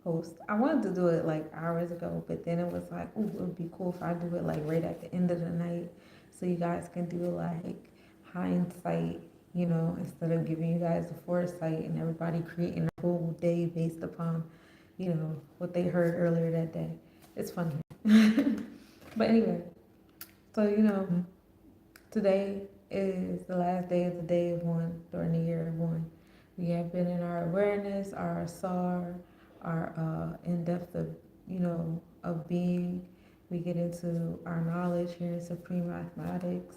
post. I wanted to do it like hours ago, but then it was like, ooh, it would be cool if I do it like right at the end of the night, so you guys can do like hindsight, instead of giving you guys the foresight and everybody creating a whole day based upon, what they heard earlier that day. It's fun here. But anyway, so today is the last day of the day of one during the year of one. We have been in our awareness, our SAR, our in-depth of, of being. We get into our knowledge here in Supreme Mathematics.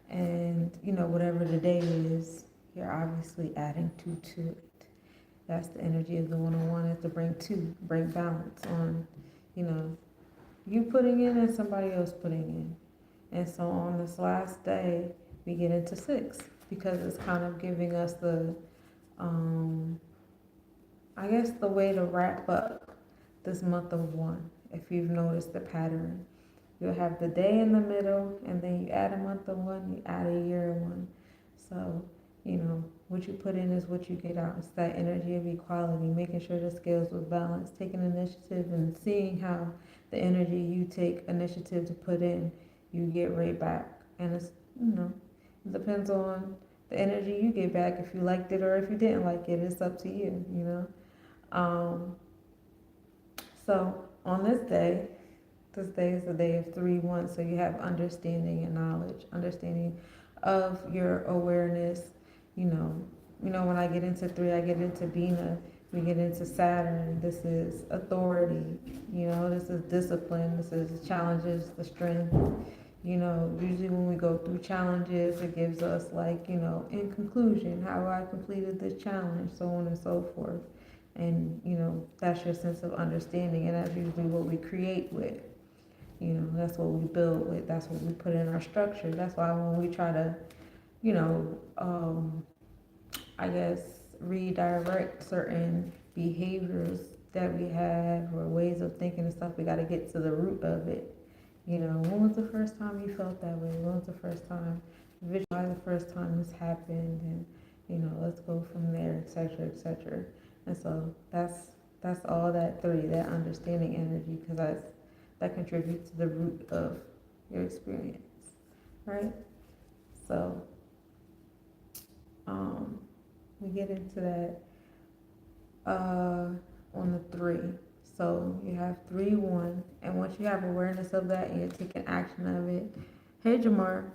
And, whatever the day is, you're obviously adding two to it. That's the energy of the one-on-one, is to bring two, bring balance on, you know, you putting in and somebody else putting in. And so on this last day, we get into six because it's kind of giving us um, I guess the way to wrap up this month of one. If you've noticed the pattern, you'll have the day in the middle, and then you add a month of one, you add a year of one. So, what you put in is what you get out. It's that energy of equality, making sure the scales were balanced, taking initiative and seeing how the energy you take initiative to put in, you get right back. And it depends on the energy you get back, if you liked it or if you didn't like it. It's up to you. Um, so on this day is the day of 3-1. So you have understanding and knowledge, understanding of your awareness. When I get into 3, I get into Bina. We get into Saturn. This is authority. This is discipline. This is challenges, the strength. Usually when we go through challenges, it gives us like, in conclusion, how I completed this challenge, so on and so forth. And, that's your sense of understanding. And that's usually what we create with. That's what we build with. That's what we put in our structure. That's why when we try to, you know, um, I guess, redirect certain behaviors that we have or ways of thinking and stuff, we got to get to the root of it. When was the first time you felt that way? When was the first time? Visualize the first time this happened, and let's go from there, etc., etc. And so that's all that 3, that understanding energy, because that contributes to the root of your experience, right? So we get into that on the 3. So you have 3-1, and once you have awareness of that and you're taking action of it. Hey Jamar,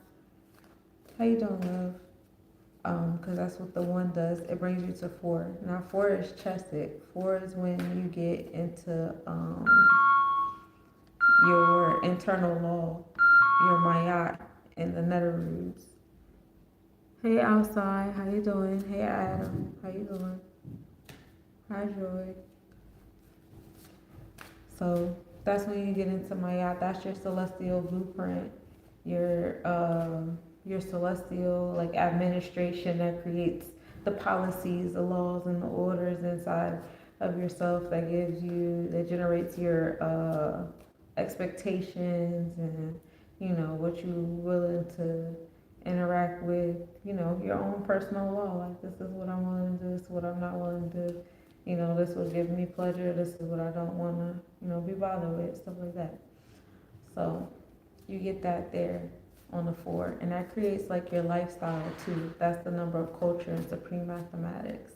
how you doing, love? Because that's what the 1 does. It brings you to 4. Now 4 is chesed. 4 is when you get into your internal law, your mayat, and the nether roots. Hey outside, how you doing? Hey Adam, how you doing? Hi Joy. So that's when you get into mayat. That's your celestial blueprint. Your celestial like administration that creates the policies, the laws, and the orders inside of yourself, that generates your expectations, and what you're willing to interact with, your own personal law. Like, this is what I'm willing to do, this is what I'm not willing to do. This will give me pleasure, this is what I don't want to, be bothered with, stuff like that. So you get that there on the 4, and that creates like your lifestyle too. That's the number of culture in Supreme Mathematics.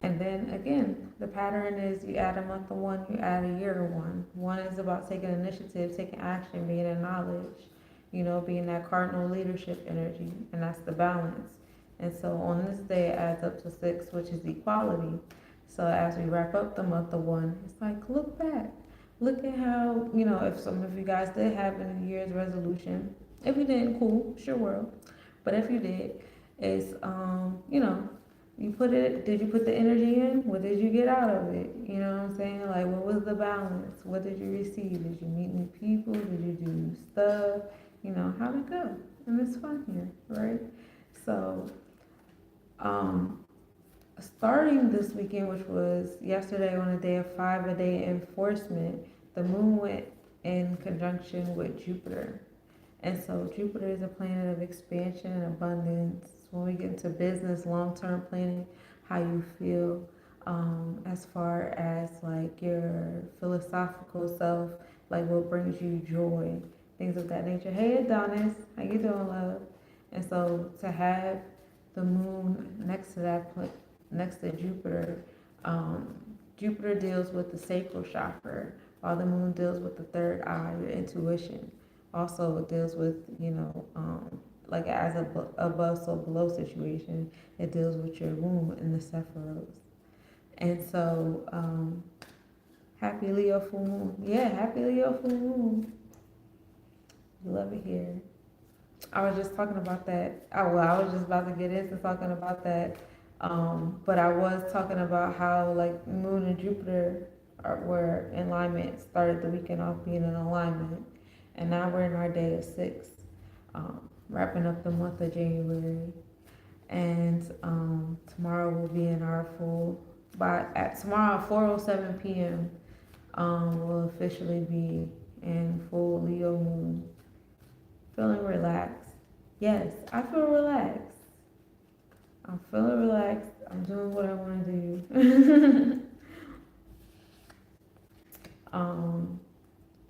And then again, the pattern is you add a month of 1, you add a year of 1. 1 is about taking initiative, taking action, being in knowledge, being that cardinal leadership energy, and that's the balance. And so on this day, it adds up to 6, which is equality. So as we wrap up the month of 1, it's like, look back. Look at how, if some of you guys did have a New Year's resolution. If you didn't, cool, it's your world. But if you did, it's, did you put the energy in? What did you get out of it? You know what I'm saying? Like, what was the balance? What did you receive? Did you meet new people? Did you do new stuff? How'd it go? And it's fun here, right? So, starting this weekend, which was yesterday on a day of 5, a day enforcement, the moon went in conjunction with Jupiter. And so Jupiter is a planet of expansion and abundance. When we get into business, long-term planning, how you feel as far as like your philosophical self, like what brings you joy, things of that nature. Hey Adonis, how you doing, love? And so to have the moon next to next to Jupiter, um, Jupiter deals with the sacral chakra, while the moon deals with the third eye, your intuition. Also, it deals with, like as a above so below situation. It deals with your womb and the Sephiros. And so, happy Leo full moon. Yeah, happy Leo full moon. Love it here. I was just talking about that. I was just about to get into talking about that. But I was talking about how like Moon and Jupiter were in alignment, started the weekend off being in alignment. And now we're in our day of six, wrapping up the month of January. And tomorrow will be in our full, tomorrow at 4:07 p.m., will officially be in full Leo moon. Feeling relaxed. Yes, I feel relaxed. I'm feeling relaxed. I'm doing what I want to do.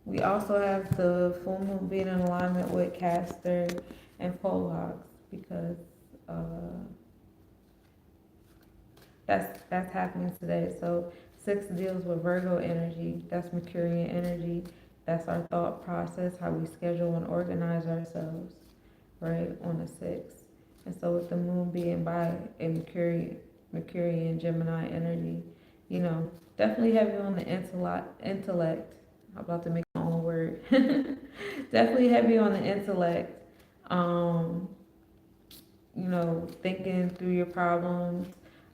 We also have the full moon being in alignment with Castor and Pollock because that's happening today. So 6 deals with Virgo energy. That's Mercurian energy. That's our thought process, how we schedule and organize ourselves, right, on the 6th. And so with the moon being by a Mercury and Gemini energy, definitely heavy on the intellect. I'm about to make my own word. Definitely heavy on the intellect. Thinking through your problems.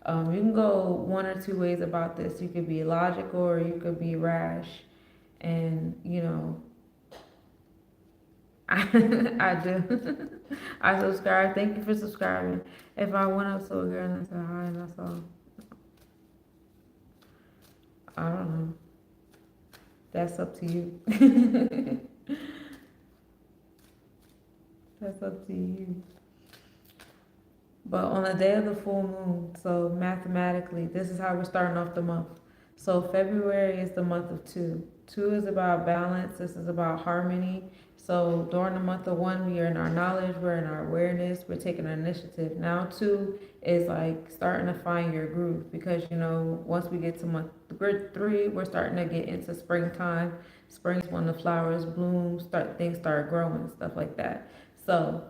You can go one or two ways about this. You could be logical or you could be rash. And, I do. I subscribe. Thank you for subscribing. If I went up to a girl and I said hi and that's all, I don't know. That's up to you. That's up to you. But on the day of the full moon, so mathematically, this is how we're starting off the month. So February is the month of 2. 2 is about balance. This is about harmony. So during the month of 1, we are in our knowledge, we're in our awareness, we're taking our initiative. Now 2 is like starting to find your groove because once we get to month 3, we're starting to get into springtime. Spring's when the flowers bloom, things start growing, stuff like that. So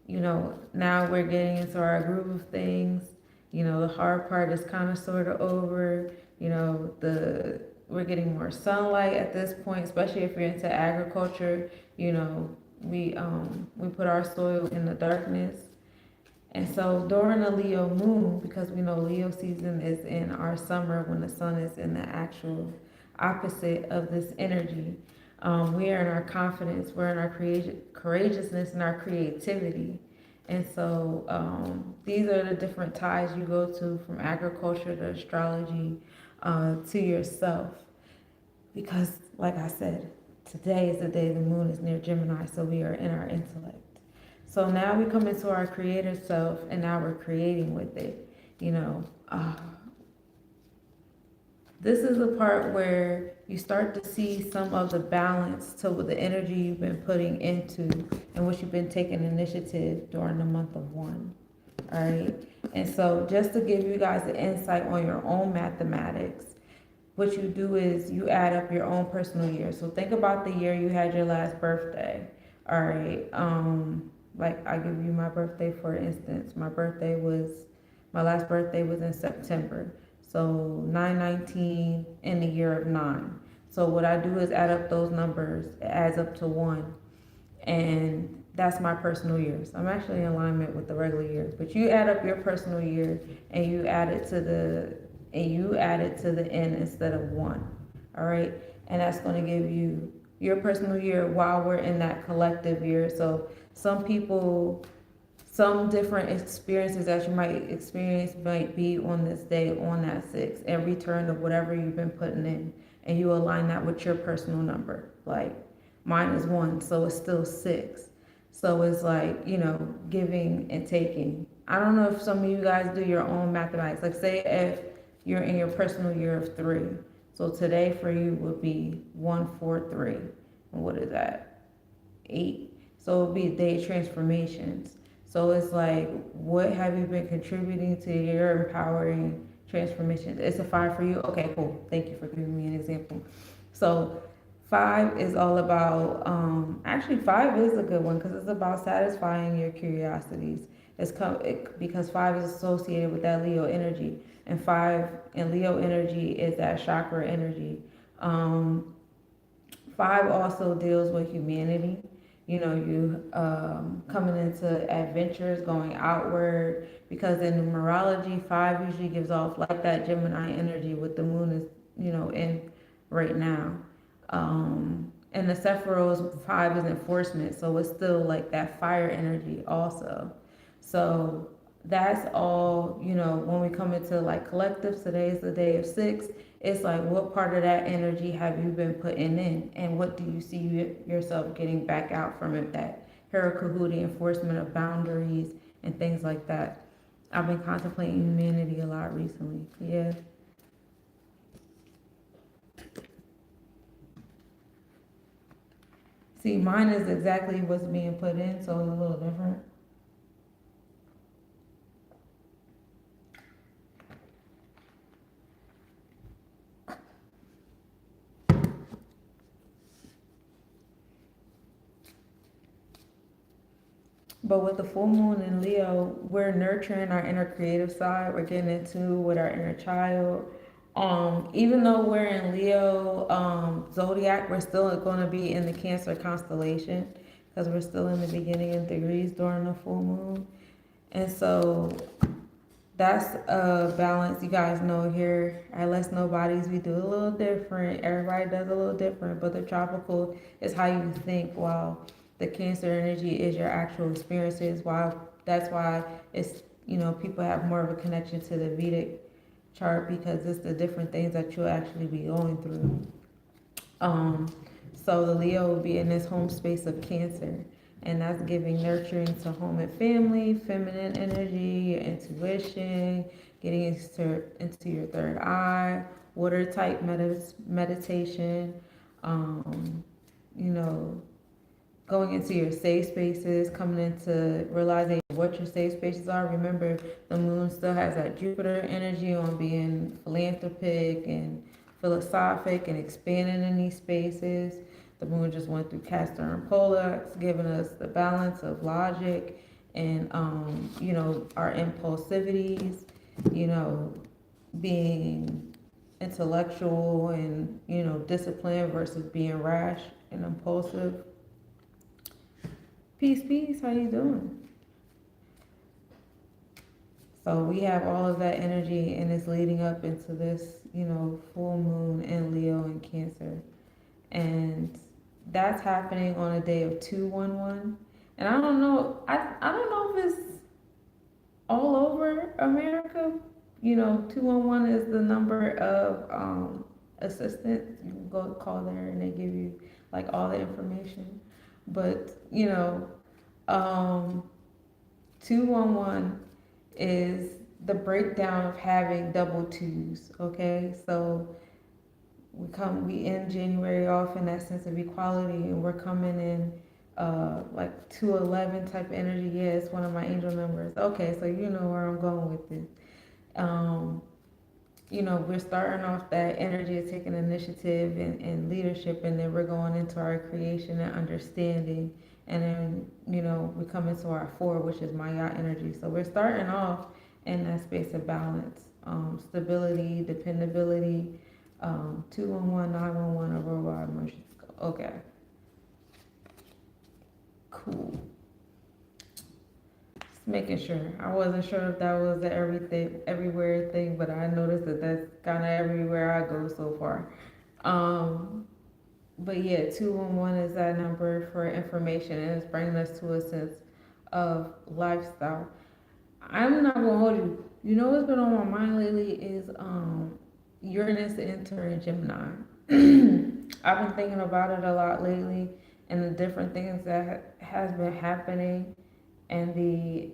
now we're getting into our groove of things. The hard part is kind of sort of over. We're getting more sunlight at this point, especially if you're into agriculture. We put our soil in the darkness. And so during the Leo moon, because we know Leo season is in our summer when the sun is in the actual opposite of this energy, we are in our confidence, we're in our courageousness and our creativity. And so these are the different ties you go to from agriculture to astrology to yourself. Because, like I said, today is the day the moon is near Gemini, so we are in our intellect. So now we come into our creator self, and now we're creating with it. This is the part where you start to see some of the balance to the energy you've been putting into and what you've been taking initiative during the month of 1. All right. And so just to give you guys an insight on your own mathematics, what you do is you add up your own personal year. So think about the year you had your last birthday. All right. Like I give you my birthday, for instance. My last birthday was in September. So 9/19 in the year of 9. So what I do is add up those numbers. It adds up to 1. And that's my personal year. So I'm actually in alignment with the regular year. But you add up your personal year and you add it to the end instead of 1. All right. And that's going to give you your personal year while we're in that collective year. So some different experiences that you might experience might be on this day, on that 6, and return of whatever you've been putting in. And you align that with your personal number. Like mine is 1, so it's still 6. So it's like, giving and taking. I don't know if some of you guys do your own mathematics. Like say if, you're in your personal year of 3. So today for you would be 143. And what is that? 8. So it would be day transformations. So it's like, what have you been contributing to your empowering transformation? It's a 5 for you? Okay, cool. Thank you for giving me an example. So 5 is all about, actually, 5 is a good one because it's about satisfying your curiosities. Because 5 is associated with that Leo energy. And 5 and Leo energy is that chakra energy. Um, 5 also deals with humanity. You know, you coming into adventures, going outward, because in numerology, 5 usually gives off like that Gemini energy with the moon is, in right now. And the Sephiroth 5 is enforcement, so it's still like that fire energy also. So that's all, when we come into like collectives, today is the day of 6. It's like, what part of that energy have you been putting in, and what do you see yourself getting back out from it? That Herakuhudi enforcement of boundaries and things like that. I've been contemplating humanity a lot recently. Yeah. See, mine is exactly what's being put in, so it's a little different. But with the full moon in Leo, we're nurturing our inner creative side. We're getting into with our inner child. Even though we're in Leo zodiac, we're still going to be in the Cancer constellation because we're still in the beginning of degrees during the full moon. And so that's a balance. You guys know here at Let's Know Bodies, we do a little different. Everybody does a little different, but the tropical is how you think, while the Cancer energy is your actual experiences. That's why it's, people have more of a connection to the Vedic chart, because it's the different things that you'll actually be going through. So the Leo will be in this home space of Cancer, and that's giving nurturing to home and family, feminine energy, your intuition, getting into your third eye, water type meditation, you know, going into your safe spaces, coming into realizing what your safe spaces are. Remember, the moon still has that Jupiter energy on being philanthropic and philosophic and expanding in these spaces. The moon just went through Castor and Pollux, giving us the balance of logic and, our impulsivities, being intellectual and, disciplined versus being rash and impulsive. Peace, peace. How you doing? So we have all of that energy, and it's leading up into this, full moon in Leo and Cancer, and that's happening on a day of 211. And I don't know. I don't know if it's all over America. 211 is the number of assistants. You can go call there, and they give you like all the information. But 211 is the breakdown of having double twos. Okay, so we end January off in that sense of equality, and we're coming in like 211 type energy. Yeah, it's one of my angel numbers. Okay, so you know where I'm going with this. We're starting off that energy of taking initiative and leadership, and then we're going into our creation and understanding. And then, we come into our 4, which is Maya energy. So we're starting off in that space of balance, stability, dependability, 211, 911, a worldwide emergency. Okay. Cool. Making sure. I wasn't sure if that was the everywhere thing, but I noticed that that's kind of everywhere I go so far. But yeah, 211 is that number for information, and it's bringing us to a sense of lifestyle. I'm not gonna hold you. You know what's been on my mind lately is Uranus entering Gemini. I've been thinking about it a lot lately, and the different things that has been happening, and the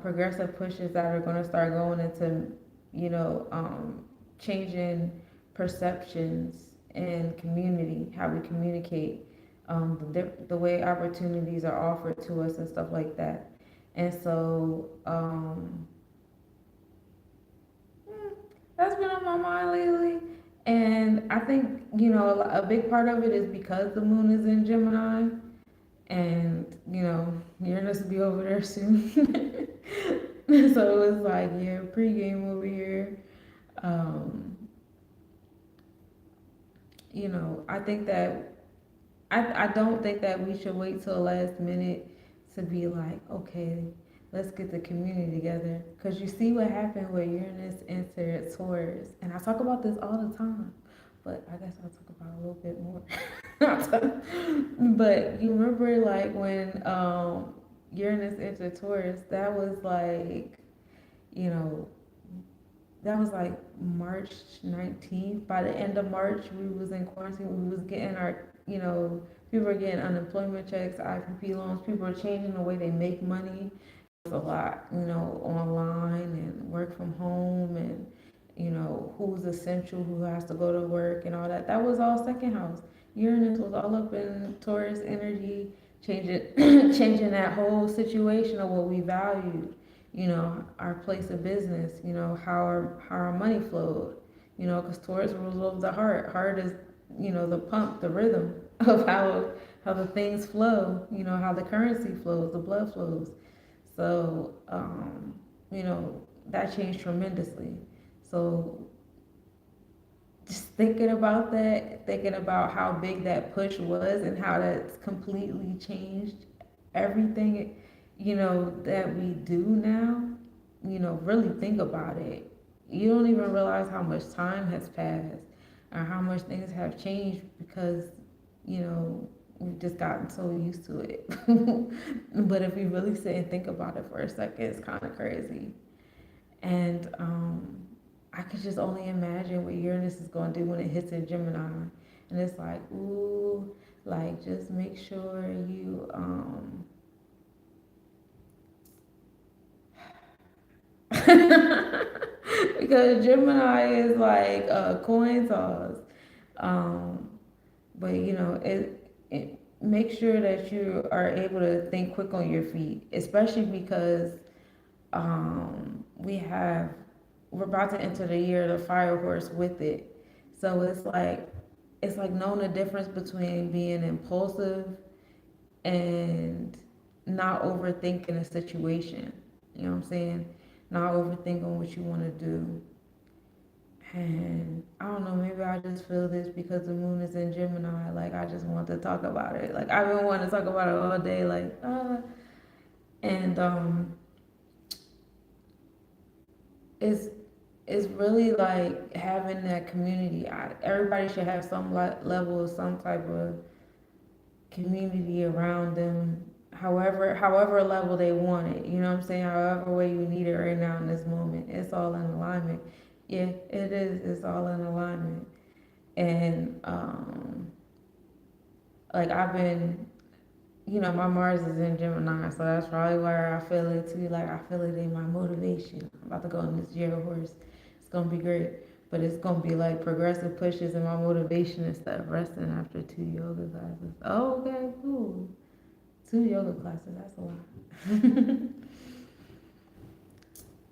progressive pushes that are going to start going into, changing perceptions and community, how we communicate, the way opportunities are offered to us and stuff like that. And so that's been on my mind lately. And I think, a big part of it is because the moon is in Gemini, and, Uranus will be over there soon. So it's like, yeah, pregame over here. Um, I think that I don't think that we should wait till last minute to be like, okay, let's get the community together. Because you see what happened with Uranus entered Taurus. And I talk about this all the time, but I guess I'll talk about it a little bit more. But you remember, like, when Uranus entered Taurus, you know, that was like March 19th. By the end of March, we was in quarantine. We was getting our, people were getting unemployment checks, IPP loans. People are changing the way they make money. It's a lot, online and work from home, and, who's essential, who has to go to work and all that. That was all second house. Uranus was all up in Taurus energy, changing, changing that whole situation of what we valued, our place of business, how our money flowed, because Taurus rules over the heart. Heart is, the pump, the rhythm of how the things flow, how the currency flows, the blood flows. So, that changed tremendously. So, just thinking about that, thinking about how big that push was and how that's completely changed everything, that we do now, really think about it. You don't even realize how much time has passed or how much things have changed because, we've just gotten so used to it. But if you really sit and think about it for a second, it's kind of crazy. And I could just only imagine what Uranus is going to do when it hits in Gemini. And it's like, ooh, like, just make sure you, because Gemini is like a coin toss. Um, but, it make sure that you are able to think quick on your feet, especially because we have we're about to enter the year of the fire horse with it. So it's like knowing the difference between being impulsive and not overthinking a situation. You know what I'm saying? Not overthinking what you want to do. And I don't know, maybe I just feel this because the moon is in Gemini. Like, I just want to talk about it. Like, I've been wanting to talk about it all day. Like, and it's it's really like having that community. Everybody should have some level of some type of community around them, however level they want it. You know what I'm saying? However way you need it right now in this moment, it's all in alignment. Yeah, it is. It's all in alignment. And like, I've been, my Mars is in Gemini, so that's probably where I feel it too. Like, I feel it in my motivation. I'm about to go on this year horse. It's gonna be great, but it's gonna be like progressive pushes in my motivation and stuff. Resting after 2 yoga classes. Oh, okay, cool. 2 yoga classes. That's a lot.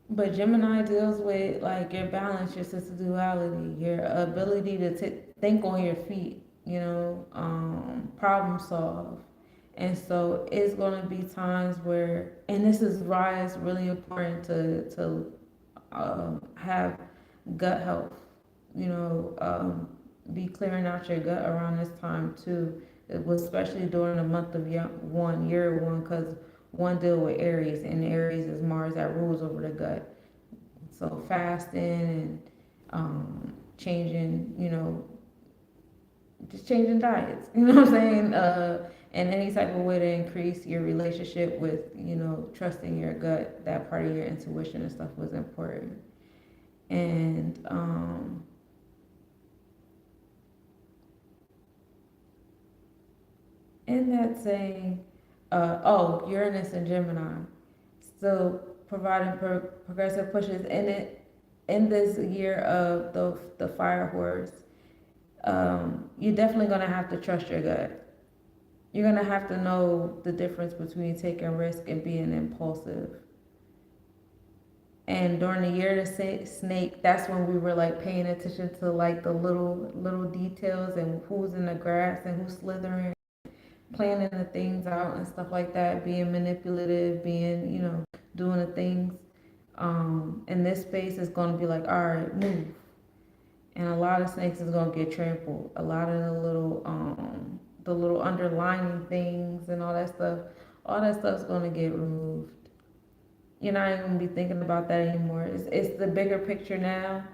But Gemini deals with like your balance, your sense of duality, your ability to think on your feet, problem solve. And so it's going to be times where, and this is why it's really important to have gut health, be clearing out your gut around this time too. It was especially during the month of year one, because one deal with Aries, and Aries is Mars that rules over the gut. So fasting and changing, just changing diets. You know what I'm saying? And any type of way to increase your relationship with, trusting your gut, that part of your intuition and stuff was important. And in that saying, Uranus and Gemini still providing progressive pushes, and in this year of the fire horse, you're definitely gonna have to trust your gut. You're gonna have to know the difference between taking risk and being impulsive. And during the year of the snake, that's when we were like paying attention to like the little details and who's in the grass and who's slithering, planning the things out and stuff like that, being manipulative, being, doing the things. In this space is gonna be like, all right, move. And a lot of snakes is gonna get trampled. A lot of the little underlining things and all that stuff's gonna get removed. You're not even gonna be thinking about that anymore. It's the bigger picture now.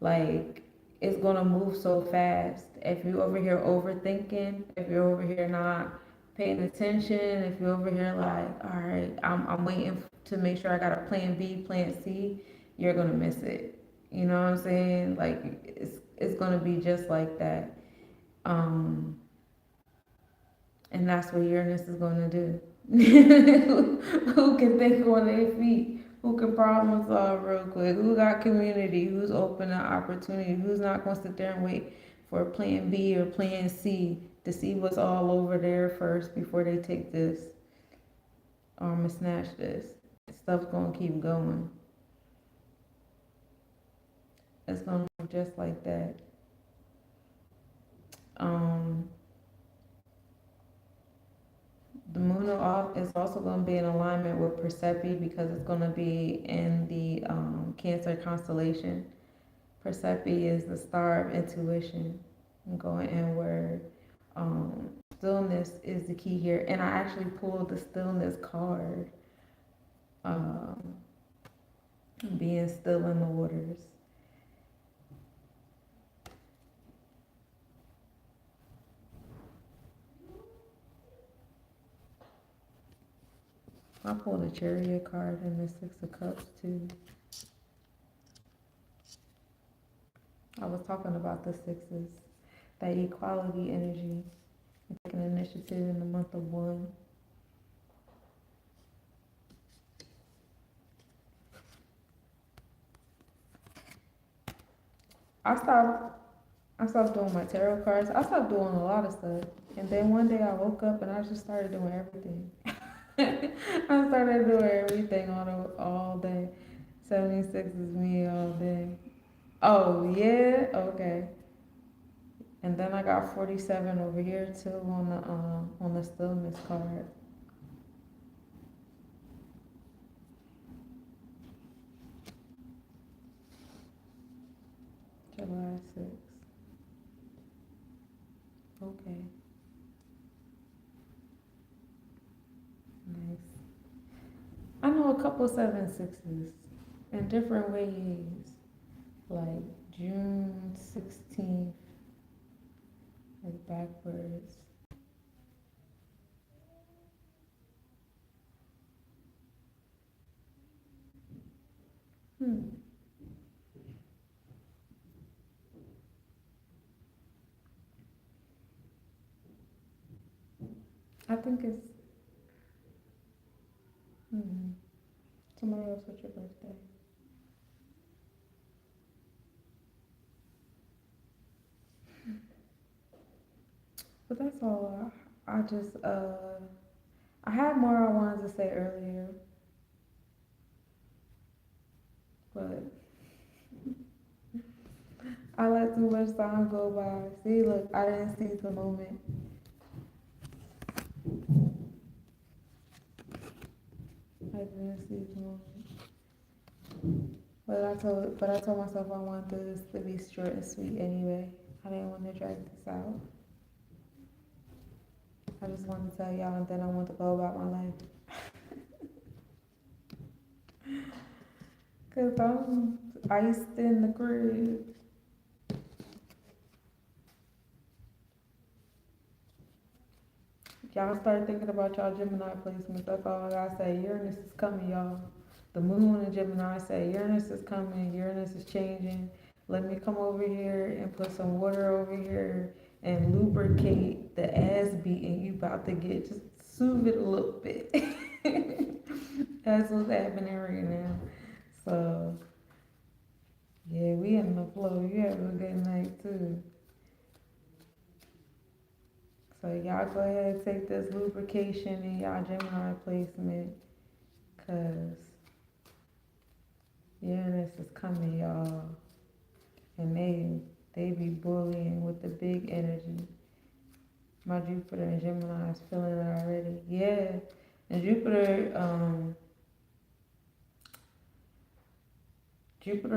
Like, it's gonna move so fast. If you over here overthinking, if you're over here not paying attention, if you're over here like, all right, I'm waiting to make sure I got a plan B, plan C, you're gonna miss it. You know what I'm saying? Like, it's gonna be just like that. Um, and that's what Uranus is gonna do. Who can think on their feet? Who can problem solve real quick? Who got community? Who's open to opportunity? Who's not gonna sit there and wait for plan B or plan C to see what's all over there first before they take this and snatch this? Stuff's gonna keep going. It's gonna be just like that. Um, The moon is also going to be in alignment with Persepi because it's going to be in the Cancer constellation. Persepi is the star of intuition, going inward. Stillness is the key here, and I actually pulled the stillness card. Um, being still in the waters. I pulled a Chariot card and the Six of Cups too. I was talking about the sixes, that equality energy, taking initiative in the month of one. I stopped I stopped doing my tarot cards. I stopped doing a lot of stuff. And then one day I woke up and I just started doing everything. I started doing everything all day. 76 is me all day. Oh yeah? Okay. And then I got 47 over here too on the stillness card. July 6th. Okay. Nice. I know a couple 7 6s in different ways. Like June 16th, like backwards. Hmm. I think it's somebody else with your birthday. But that's all. I just I had more I wanted to say earlier, but I let too much time go by. See, look, I didn't see the moment. I didn't see the moment. But I told myself I wanted this to be short and sweet anyway. I didn't want to drag this out. I just wanted to tell y'all, and then I want to go about my life. Cause I'm iced in the crib. Y'all start thinking about y'all Gemini placements. That's all I gotta say. Uranus is coming, y'all. The moon in Gemini say Uranus is coming. Uranus is changing. Let me come over here and put some water over here and lubricate the ass beating you about to get. Just soothe it a little bit. That's what's happening right now. So Yeah, we in the flow. You have a good night too. So y'all go ahead and take this lubrication in y'all Gemini placement, cause Uranus is coming, y'all, and they be bullying with the big energy. My Jupiter and Gemini is feeling it already. Yeah, and Jupiter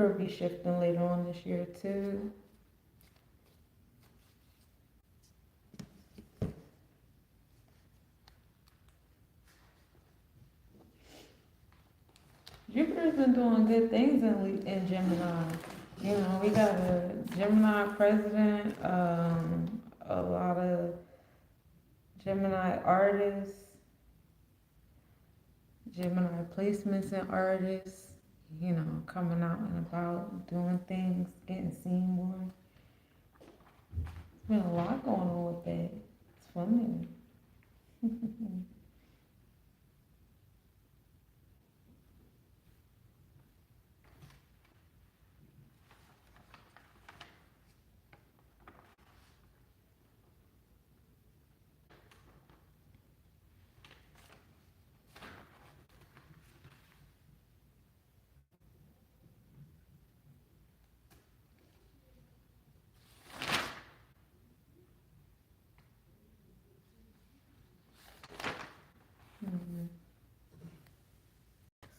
will be shifting later on this year too. Jupiter's been doing good things in Gemini. You know, we got a Gemini president, a lot of Gemini artists, Gemini placements and artists, you know, coming out and about, doing things, getting seen more. There's been a lot going on with that. It's funny. Mm-hmm.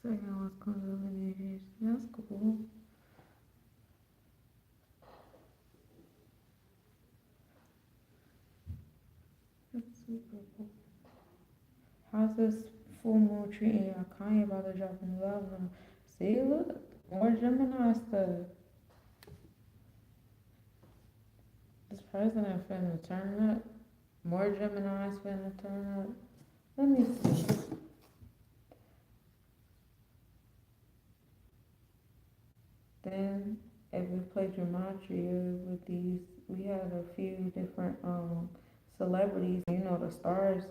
So yeah, what's going on in here? That's cool. That's super cool. How's this full moon treating you? Kanye about to drop a new album. See, look, more Gemini stuff. This president finna turn up. More Gemini's finna turn up. Let me see. Then, if we play gematria with these, we have a few different celebrities. You know, the stars,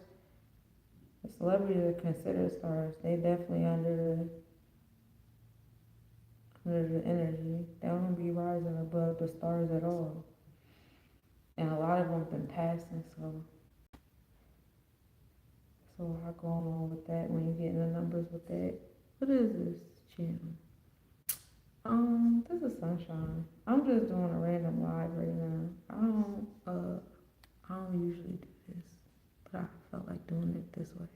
the celebrities are considered stars. They definitely under the energy. They don't be rising above the stars at all. And a lot of them been passing, so a lot going on with that when you get in the numbers with that. What is this channel? This is Sunshine. I'm just doing a random live right now. I don't usually do this, but I felt like doing it this way.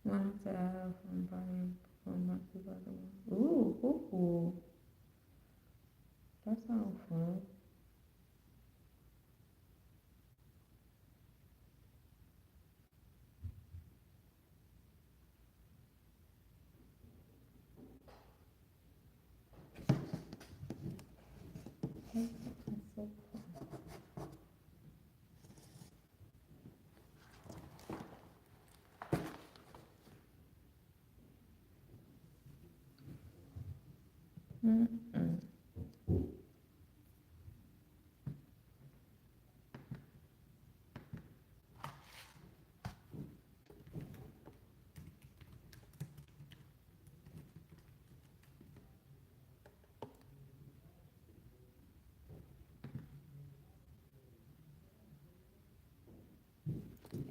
Wanted to have fun buying from my 2001. Ooh, that sounds fun. That sounds so fun. Mm-mm.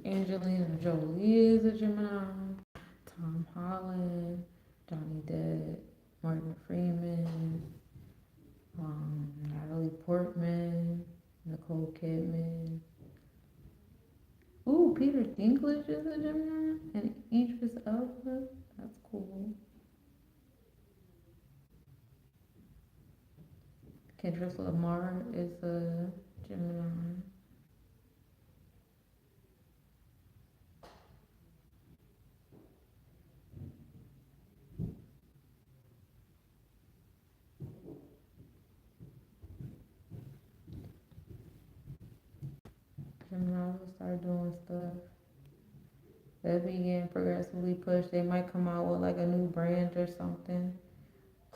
Angelina Jolie is a Gemini. Tom Holland, Johnny Depp, Martin Freeman, Natalie Portman, Nicole Kidman. Ooh, Peter Dinklage is a Gemini, and Idris Elba. That's cool. Kendrick Lamar is a Gemini. Gemini will start doing stuff. They'll be getting progressively pushed. They might come out with like a new brand or something.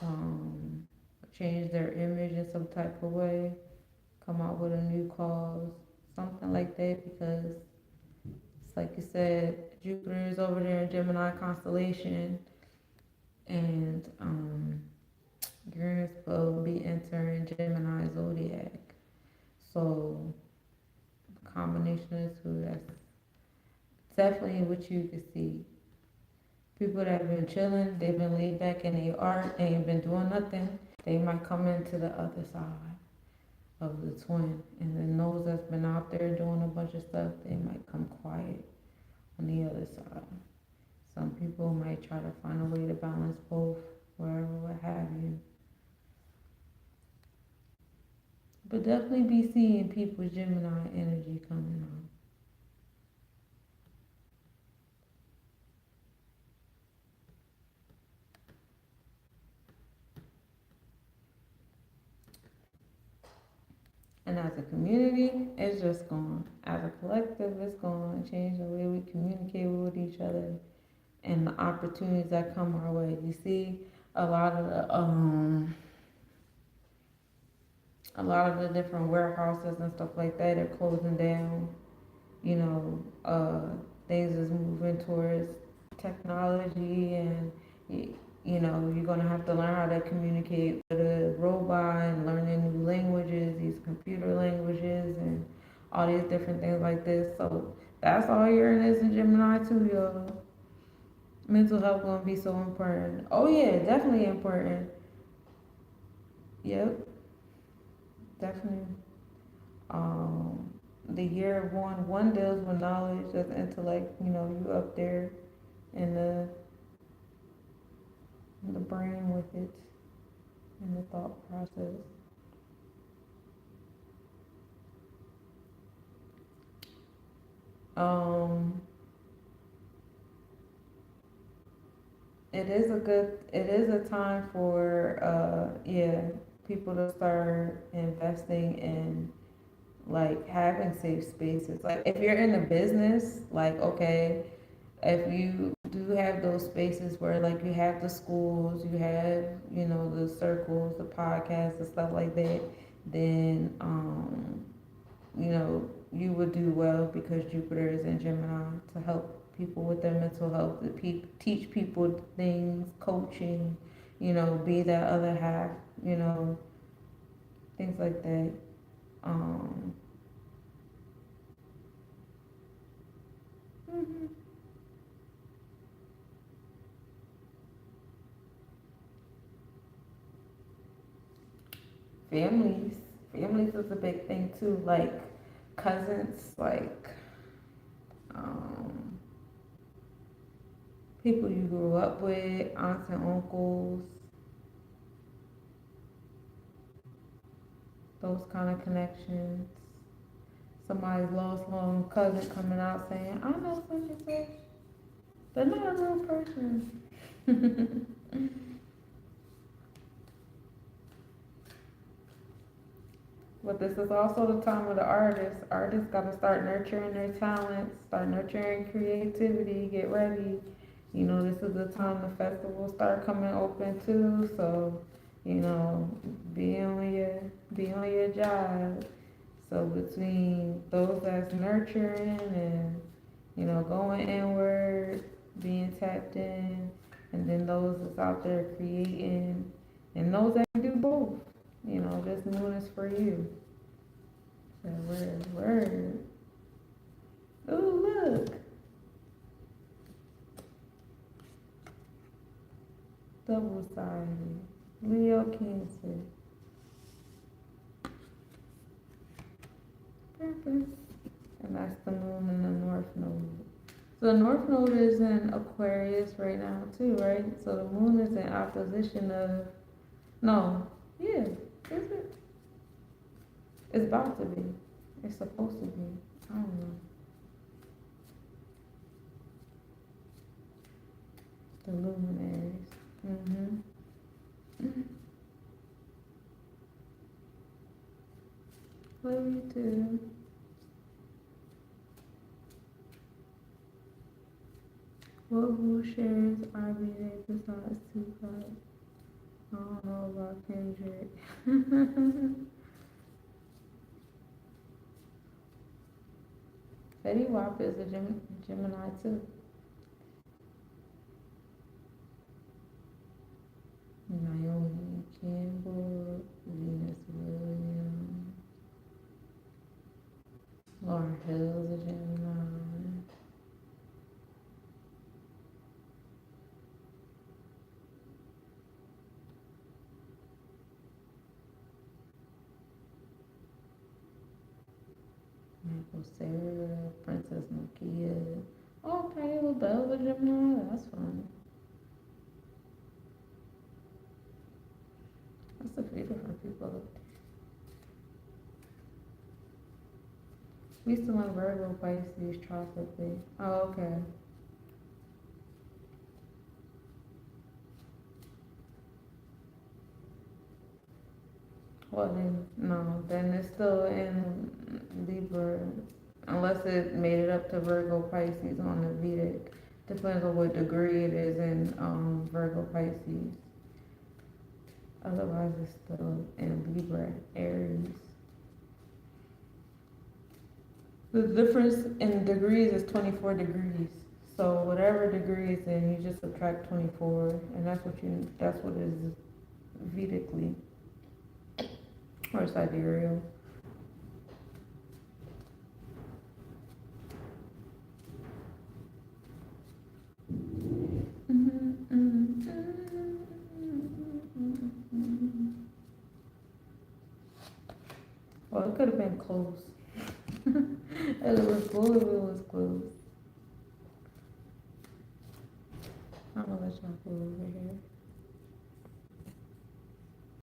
Um, Change their image in some type of way. Come out with a new cause, something like that. Because it's like you said, Jupiter is over there in Gemini constellation, and Uranus will be entering Gemini zodiac. So, combination of the two, that's definitely what you can see. People that have been chilling, they've been laid back in their art, they ain't been doing nothing. They might come into the other side of the twin. And then those that's been out there doing a bunch of stuff, they might come quiet on the other side. Some people might try to find a way to balance both, wherever, what have you. But definitely be seeing people's Gemini energy coming on. And as a community, it's just going. As a collective, it's going to change the way we communicate with each other and the opportunities that come our way. You see, a lot of the different warehouses and stuff like that are closing down. You know, things is moving towards technology, and you know, you're gonna have to learn how to communicate with a robot and learning new languages, these computer languages, and all these different things like this. So that's all Uranus and Gemini too, y'all. Mental health gonna be so important. Oh yeah, definitely important. Yep, definitely. Um, the year of one deals with knowledge, that's intellect. You know, you up there in the brain with it, in the thought process. Um, it is a time for, yeah, people to start investing in like having safe spaces. Like if you're in a business, like okay, if you do have those spaces where like you have the schools, you have, you know, the circles, the podcasts and stuff like that, then you know, you would do well because Jupiter is in Gemini to help people with their mental health, to teach people things, coaching, you know, be that other half, you know, things like that. Um, mhm. Families, families is a big thing too, like cousins, like um, people you grew up with, aunts and uncles, those kind of connections. Somebody's lost long cousin coming out saying, I know such and such. They're not a real person. But this is also the time of the artists. Artists got to start nurturing their talents, start nurturing creativity, get ready. You know, this is the time the festivals start coming open too. So, you know, be on your job. So between those that's nurturing and, you know, going inward, being tapped in, and then those that's out there creating, and those that can do both. You know, this moon is for you. So word. Ooh, look, double sided. Leo Cancer. Purpose. And that's the moon in the north node. So the north node is in Aquarius right now too, right? So the moon is in opposition of, no, yeah, is it? It's about to be. It's supposed to be. I don't know. The luminaries. Mm-hmm. Love you too. What will shares RBA besides Tupac? I don't know about Kendrick. Fetty Wap is a Gemini too. Naomi Campbell, Venus Williams, Laura Hill's a Gemini. Michael Sarah, Princess Nokia. Oh, Patti LaBelle's a Gemini. That's fun. That's a few different people. We still in Virgo, Pisces, tropically. Oh, okay. Well then, no, then it's still in Libra, unless it made it up to Virgo, Pisces on the Vedic. Depends on what degree it is in Virgo, Pisces. Otherwise, it's still in Libra, Aries. The difference in degrees is 24 degrees. So whatever degree it's in, you just subtract 24, and that's what it is Vedically or sidereal. Well, it could have been close. It was cool if it was close. I'm gonna let y'all go over here.